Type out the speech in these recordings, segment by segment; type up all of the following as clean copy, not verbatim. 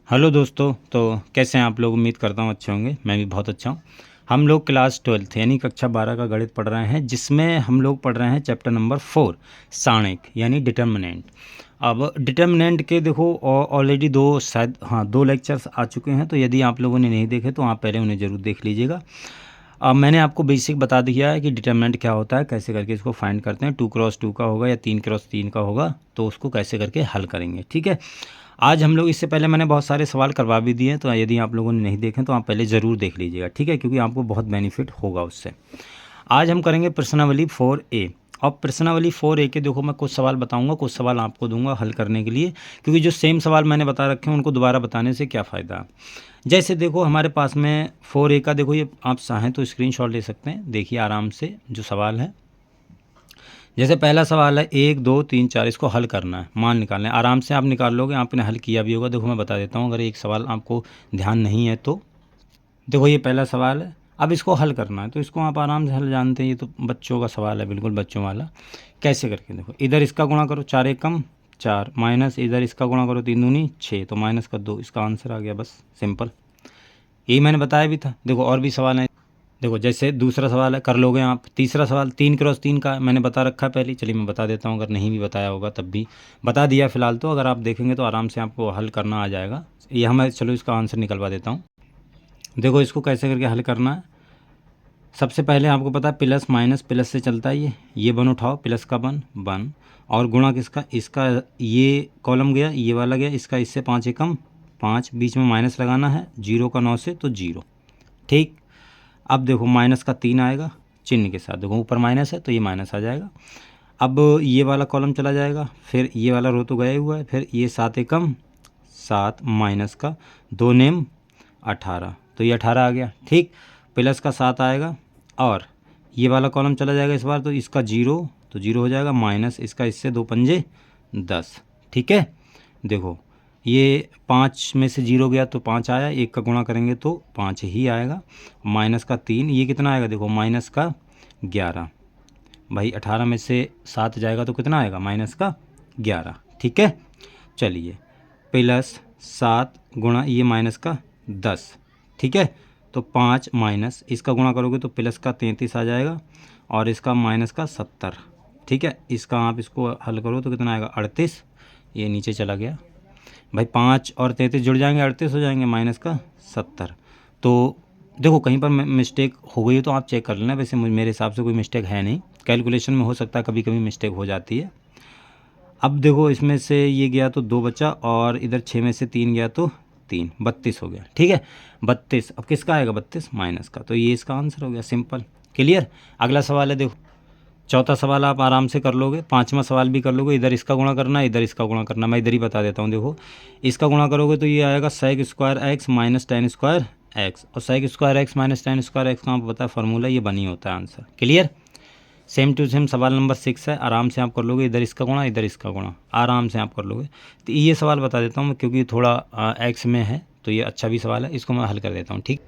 Hello दोस्तों, तो कैसे हैं आप लोग। उम्मीद करता हूँ अच्छे होंगे। मैं भी बहुत अच्छा हूँ। हम लोग क्लास 12 यानी कक्षा 12 का गणित पढ़ रहे हैं, जिसमें हम लोग पढ़ रहे हैं चैप्टर नंबर 4 सारणिक यानी डिटर्मिनेंट। अब डिटर्मिनेंट के देखो ऑलरेडी दो शायद दो लेक्चर्स आ चुके हैं, तो यदि आप लोगों ने नहीं देखे तो आप पहले उन्हें ज़रूर देख लीजिएगा। अब मैंने आपको बेसिक बता दिया है कि डिटर्मिनेंट क्या होता है, कैसे करके इसको फाइंड करते हैं। 2x2 का होगा या 3x3 का होगा, तो उसको कैसे करके हल करेंगे। ठीक है, आज हम लोग, इससे पहले मैंने बहुत सारे सवाल करवा भी दिए हैं, तो यदि आप लोगों ने नहीं देखे तो आप पहले ज़रूर देख लीजिएगा। ठीक है, क्योंकि आपको बहुत बेनिफिट होगा उससे। आज हम करेंगे प्रश्नावली 4A। और प्रश्नावली 4A के देखो, मैं कुछ सवाल बताऊंगा, कुछ सवाल आपको दूंगा हल करने के लिए, क्योंकि जो सेम सवाल मैंने बता रखे हैं उनको दोबारा बताने से क्या फ़ायदा। जैसे देखो हमारे पास में 4A का, देखो ये आप चाहें तो स्क्रीनशॉट ले सकते हैं। देखिए आराम से जो सवाल है। जैसे पहला सवाल है 1 2 3 4, इसको हल करना है, मान निकालना है। आराम से आप निकाल लोगे, आपने हल किया भी होगा। देखो मैं बता देता हूँ, अगर एक सवाल आपको ध्यान नहीं है तो। देखो ये पहला सवाल है, अब इसको हल करना है, तो इसको आप आराम से हल जानते हैं। ये तो बच्चों का सवाल है, बिल्कुल बच्चों वाला। कैसे करके देखो, इधर इसका गुणा करो, 4 एकम 4, माइनस इधर इसका गुणा करो, 3 दूनी 6, तो माइनस का 2, इसका आंसर आ गया। बस सिंपल, यही मैंने बताया भी था। देखो और भी सवाल है। देखो जैसे दूसरा सवाल है, कर लोगे आप। तीसरा सवाल 3x3 का मैंने बता रखा है पहले, चलिए मैं बता देता हूँ, अगर नहीं भी बताया होगा तब भी बता दिया फ़िलहाल। तो अगर आप देखेंगे तो आराम से आपको हल करना आ जाएगा। ये मैं चलो इसका आंसर निकलवा देता हूँ। देखो इसको कैसे करके हल करना है। सबसे पहले आपको पता है प्लस माइनस प्लस से चलता है। ये वन उठाओ, प्लस का वन और गुणा किसका, इसका। ये कॉलम गया, ये वाला गया, इसका इससे 5 एकम 5, बीच में माइनस लगाना है, 0 का 9 से तो 0। ठीक, अब देखो माइनस का 3 आएगा चिन्ह के साथ। देखो ऊपर माइनस है तो ये माइनस आ जाएगा। अब ये वाला कॉलम चला जाएगा, फिर ये वाला रो तो गया ही हुआ है, फिर ये 7 एकम 7 माइनस का 2 नेम 18, तो ये 18 आ गया। ठीक, प्लस का 7 आएगा और ये वाला कॉलम चला जाएगा इस बार, तो इसका 0 तो 0 हो जाएगा, माइनस इसका इससे 2 पंजे 10। ठीक है, देखो ये 5 में से 0 गया तो 5 आया, 1 का गुणा करेंगे तो 5 ही आएगा, माइनस का 3, ये कितना आएगा, देखो माइनस का 11। भाई 18 में से 7 जाएगा तो कितना आएगा, माइनस का 11। ठीक है, चलिए प्लस 7 गुणा ये माइनस का 10। ठीक है, तो 5 माइनस इसका गुणा करोगे तो प्लस का 33 आ जाएगा और इसका माइनस का 70। ठीक है, इसका आप इसको हल करो तो कितना आएगा, 38। ये नीचे चला गया भाई, 5 और 33 जुड़ जाएंगे, 38 हो जाएंगे, माइनस का 70। तो देखो कहीं पर मिस्टेक हो गई हो तो आप चेक कर लेना। वैसे मेरे हिसाब से कोई मिस्टेक है नहीं, कैलकुलेशन में हो सकता है कभी कभी मिस्टेक हो जाती है। अब देखो इसमें से ये गया तो 2 बचा और इधर 6 में से 3 गया तो 3, 32 हो गया। ठीक है, 32, अब किसका आएगा 32, माइनस का, तो ये इसका आंसर हो गया। Simple, clear. अगला सवाल है, देखो चौथा सवाल आप आराम से कर लोगे, पांचवा सवाल भी कर लोगे। इधर इसका गुणा करना है, इधर इसका गुणा करना, मैं इधर ही बता देता हूँ। देखो इसका गुणा करोगे तो ये आएगा sec square x minus tan square x, और sec square x minus tan square x का आपको पता है फॉर्मूला, ये बनी होता है answer. Clear, same to same सवाल नंबर 6 है, आराम से आप कर लोगे। इधर इसका गुणा, इधर इसका गुणा, आराम से आप कर लोगे। तो ये सवाल बता देता हूँ मैं, क्योंकि थोड़ा एक्स में है तो ये अच्छा भी सवाल है, इसको मैं हल कर देता हूँ। ठीक,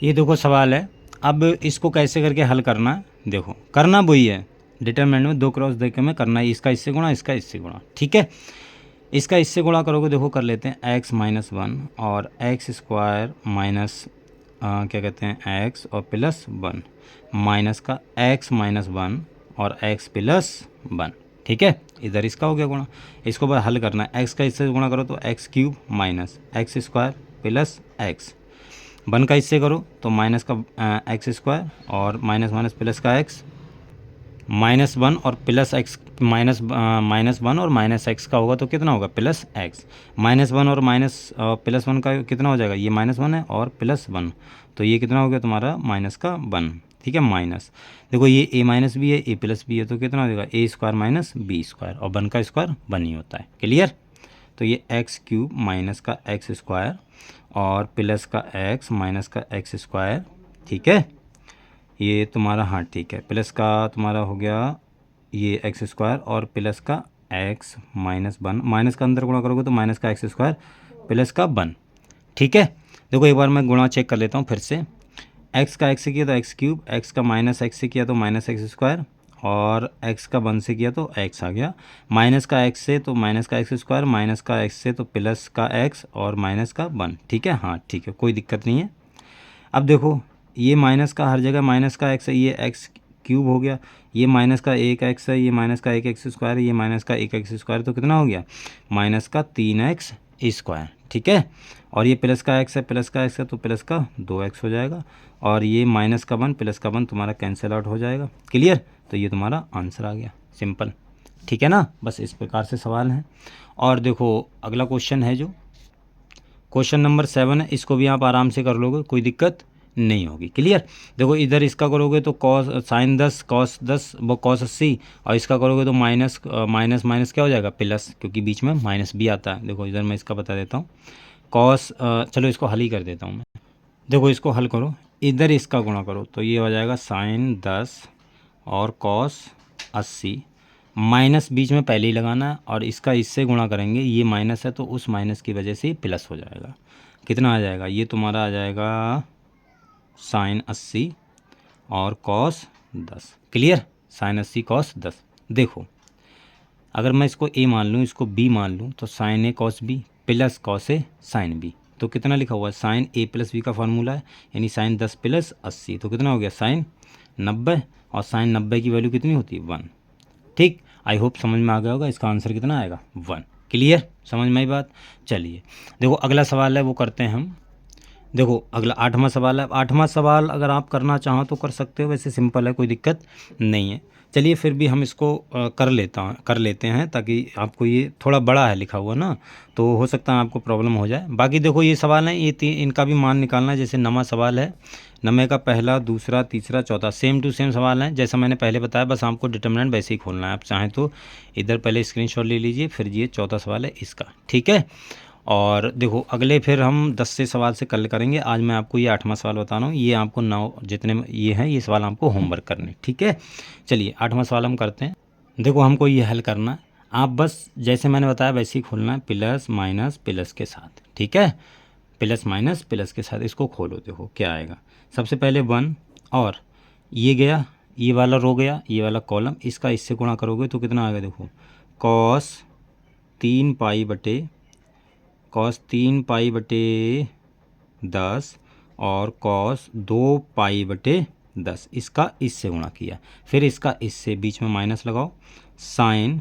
ये देखो सवाल है। अब इसको कैसे करके हल करना है, देखो करना वही है, डिटरमिनेंट में 2x देके में करना है, इसका इससे गुणा, इसका इससे गुणा। ठीक है, इसका इससे गुणा करोगे, देखो कर लेते हैं x माइनस 1 और एक्स स्क्वायर माइनस क्या कहते हैं x और प्लस 1, माइनस का x माइनस 1 और x प्लस 1। ठीक है, इधर इसका हो गया गुणा, इसको बस हल करना है। x का इससे गुणा करो तो x cube minus x square plus x, 1 का इससे करो तो माइनस का एक्स स्क्वायर और माइनस माइनस प्लस का x, माइनस 1 और प्लस एक्स, माइनस 1 और माइनस एक्स का होगा तो कितना होगा, प्लस एक्स। माइनस 1 और माइनस प्लस 1 का कितना हो जाएगा, ये माइनस 1 है और प्लस 1, तो ये कितना हो गया तुम्हारा, माइनस का 1। ठीक है, माइनस देखो ये a माइनस भी है, a प्लस भी है, तो कितना हो जाएगा, ए स्क्वायर माइनस बी स्क्वायर, और 1 का स्क्वायर 1 ही होता है। क्लियर, तो ये एक्स क्यूब माइनस का एक्स स्क्वायर और प्लस का एक्स माइनस का एक्स स्क्वायर। ठीक है, ये तुम्हारा, हाँ ठीक है, प्लस का तुम्हारा हो गया ये एक्स स्क्वायर और प्लस का एक्स माइनस 1, माइनस का अंदर गुणा करोगे तो माइनस का एक्स स्क्वायर प्लस का 1। ठीक है, देखो एक बार मैं गुणा चेक कर लेता हूँ फिर से। एक्स का एक्स से किया तो एक्स क्यूब, एक्स का माइनस एक्स से किया तो माइनस एक्स स्क्वायर और x का 1 से किया तो x आ गया, माइनस का x से तो माइनस का x स्क्वायर, माइनस का x से तो प्लस का x और माइनस का 1। ठीक है, हाँ ठीक है, कोई दिक्कत नहीं है। अब देखो ये माइनस का हर जगह माइनस का x है, ये x क्यूब हो गया, ये माइनस का 1x है, ये माइनस का 1x स्क्वायर, ये माइनस का 1x स्क्वायर, तो कितना हो गया माइनस का 3x स्क्वायर। ठीक है, और ये प्लस का x है, प्लस का x है तो प्लस का 2x हो जाएगा, और ये माइनस का 1 प्लस का 1 तुम्हारा कैंसिल आउट हो जाएगा। क्लियर, तो ये तुम्हारा आंसर आ गया, सिंपल। ठीक है ना, बस इस प्रकार से सवाल हैं। और देखो अगला क्वेश्चन है जो क्वेश्चन नंबर 7 है, इसको भी आप आराम से कर लोगे, कोई दिक्कत नहीं होगी। क्लियर, देखो इधर इसका करोगे तो कॉस साइन 10 कॉस 10 वो कॉस 80, और इसका करोगे तो माइनस माइनस माइनस क्या हो जाएगा प्लस, क्योंकि बीच में माइनस भी आता है। देखो इधर मैं इसका बता देता हूँ, कॉस चलो इसको हल ही कर देता हूँ मैं। देखो इसको हल करो, इधर इसका गुणा करो तो ये हो जाएगा साइन 10 और कॉस 80, माइनस बीच में पहले ही लगाना है, और इसका इससे गुणा करेंगे, ये माइनस है तो उस माइनस की वजह से प्लस हो जाएगा। कितना आ जाएगा, ये तुम्हारा आ जाएगा साइन 80 और कॉस 10। Clear, sign 80 cos 10। देखो अगर मैं इसको ए मान लूँ, इसको बी मान लूँ, तो sign A cos B plus cos A sine B, तो कितना लिखा हुआ है साइन ए प्लस बी का फार्मूला है, यानी साइन 10 प्लस 80, तो कितना हो गया साइन 90, और साइन 90 की वैल्यू कितनी होती है 1। ठीक, आई होप समझ में आ गया होगा, इसका आंसर कितना आएगा 1। क्लियर, समझ में आई बात। चलिए देखो अगला सवाल है वो करते हैं हम। देखो अगला 8वां सवाल है। 8वां सवाल अगर आप करना चाहो तो कर सकते हो, वैसे सिंपल है, कोई दिक्कत नहीं है। चलिए फिर भी हम इसको कर लेते हैं, ताकि आपको ये थोड़ा बड़ा है लिखा हुआ ना, तो हो सकता है आपको प्रॉब्लम हो जाए। बाकी देखो ये सवाल है, ये इनका भी मान निकालना है। जैसे नवा सवाल है, नमे का पहला दूसरा तीसरा चौथा सेम टू सेम सवाल है जैसा मैंने पहले बताया, बस आपको डिटर्मिनेंट वैसे ही खोलना है। आप चाहें तो इधर पहले स्क्रीनशॉट ले लीजिए, फिर ये चौथा सवाल है इसका। ठीक है, और देखो अगले फिर हम 10 से सवाल से कल करेंगे। आज मैं आपको ये 8वां सवाल बता रहा हूँ, ये आपको 9 जितने ये हैं ये सवाल आपको होमवर्क करने। ठीक है, चलिए 8वां सवाल हम करते हैं। देखो हमको ये हल करना है, आप बस जैसे मैंने बताया वैसे ही खोलना है, प्लस माइनस प्लस के साथ। ठीक है, प्लस माइनस प्लस के साथ इसको खोलो, देखो क्या आएगा। सबसे पहले 1, और ये गया, ये वाला रो गया, ये वाला कॉलम, इसका इससे गुणा करोगे तो कितना आएगा, देखो कॉस 3 पाई बटे कॉस 3 पाई बटे 10 और कॉस 2 पाई बटे 10, इसका इससे गुणा किया, फिर इसका इससे बीच में माइनस लगाओ, साइन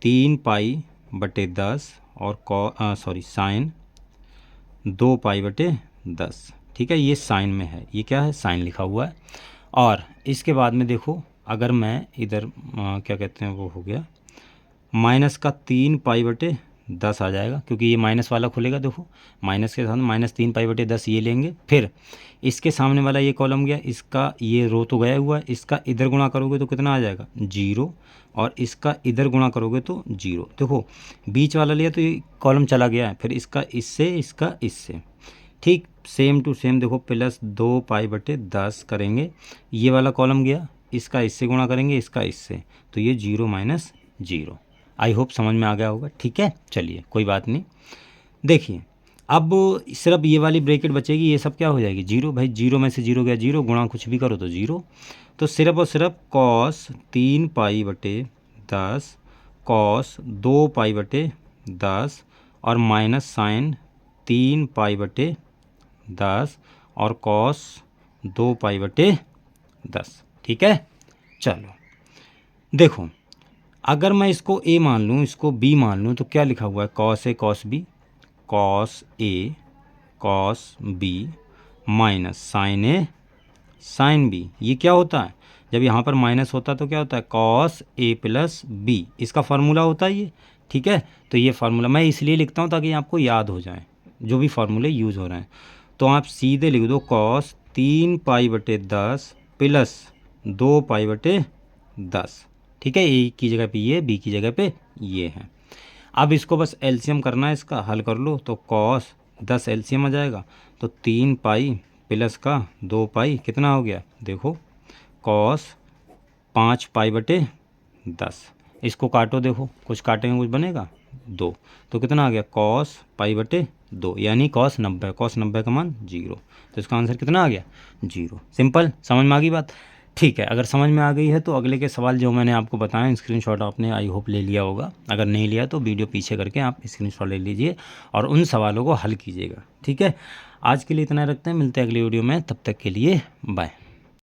3 पाई बटे 10 और साइन 2 पाई बटे 10। ठीक है, ये साइन में है, ये क्या है साइन लिखा हुआ है। और इसके बाद में देखो अगर मैं इधर क्या कहते हैं वो हो गया माइनस का 3 पाई बटे 10 आ जाएगा, क्योंकि ये माइनस वाला खुलेगा। देखो माइनस के साथ माइनस 3 पाई बटे 10 ये लेंगे, फिर इसके सामने वाला ये कॉलम गया, इसका ये रो तो गया हुआ है, इसका इधर गुणा करोगे तो कितना आ जाएगा 0, और इसका इधर गुणा करोगे तो 0। देखो बीच वाला लिया तो ये कॉलम चला गया है, फिर इसका इससे। ठीक सेम टू सेम देखो प्लस 2 पाई बटे 10 करेंगे, ये वाला कॉलम गया, इसका इससे गुणा करेंगे, इसका इससे, तो ये 0 माइनस 0। आई होप समझ में आ गया होगा। ठीक है, चलिए कोई बात नहीं। देखिए अब सिर्फ ये वाली ब्रैकेट बचेगी, ये सब क्या हो जाएगी 0। भाई 0 में से 0 गया 0, गुणा कुछ भी करो तो 0, तो सिर्फ और सिर्फ कॉस 3 पाई बटे 10 कॉस 2 पाई बटे 10 और माइनस साइन 3 पाई बटे 10 और कॉस 2 पाई बटे 10। ठीक है, चलो देखो अगर मैं इसको a मान लूँ, इसको b मान लूँ, तो क्या लिखा हुआ है cos a cos b cos b minus sine a sine b। ये क्या होता है, जब यहाँ पर माइनस होता है तो क्या होता है कॉस a प्लस b, इसका फार्मूला होता है ये। ठीक है, तो ये फार्मूला मैं इसलिए लिखता हूँ ताकि आपको याद हो जाए जो भी फार्मूले यूज़ हो रहे हैं। तो आप सीधे लिख दो कॉस 3 पाई बटे 10 प्लस 2 पाई बटे 10। ठीक है, ए की जगह पे ये, बी की जगह पे ये है। अब इसको बस एलसीएम करना है, इसका हल कर लो तो कॉस 10 एलसीएम आ जाएगा, तो 3 पाई प्लस का 2 पाई कितना हो गया, देखो कॉस 5 पाई बटे 10। इसको काटो, देखो कुछ काटेंगे कुछ बनेगा 2, तो कितना आ गया कॉस पाई बटे 2, यानी कॉस 90, कॉस 90 का मान 0, तो इसका आंसर कितना आ गया 0। सिंपल, समझ में आ गई बात। ठीक है, अगर समझ में आ गई है तो अगले के सवाल जो मैंने आपको बताया स्क्रीनशॉट आपने आई होप ले लिया होगा। अगर नहीं लिया तो वीडियो पीछे करके आप स्क्रीनशॉट ले लीजिए और उन सवालों को हल कीजिएगा। ठीक है, आज के लिए इतना रखते हैं, मिलते हैं अगली वीडियो में, तब तक के लिए बाय।